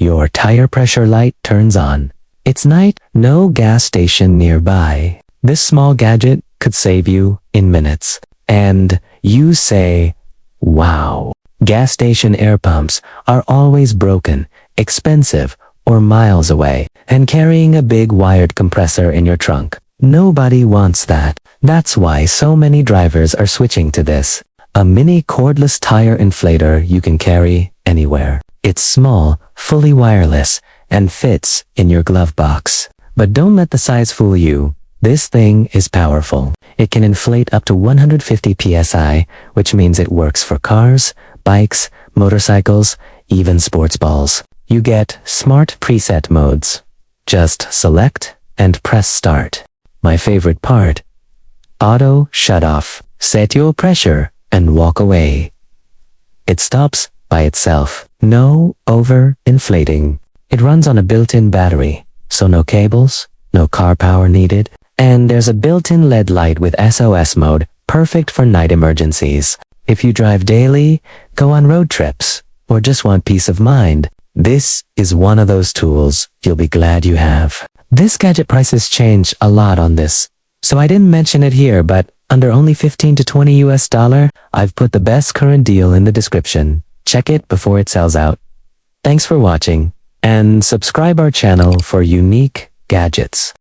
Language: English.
Your tire pressure light turns on. It's night, no gas station nearby. This small gadget could save you in minutes. And you say, wow. Gas station air pumps are always broken, expensive, or miles away, and carrying a big wired compressor in your trunk. Nobody wants that. That's why so many drivers are switching to this. A mini cordless tire inflator you can carry anywhere. It's small, fully wireless, and fits in your glove box. But don't let the size fool you. This thing is powerful. It can inflate up to 150 psi, which means it works for cars, bikes, motorcycles, even sports balls. You get smart preset modes. Just select and press start. My favorite part. Auto shut off. Set your pressure and walk away. It stops by itself. No over-inflating. It runs on a built-in battery, so no cables, no car power needed, and there's a built-in LED light with SOS mode, perfect for night emergencies. If you drive daily, go on road trips, or just want peace of mind, this is one of those tools you'll be glad you have. This gadget prices change a lot on this, so I didn't mention it here, but under only $15 to $20, I've put the best current deal in the description. Check it before it sells out. Thanks for watching, and subscribe our channel for unique gadgets.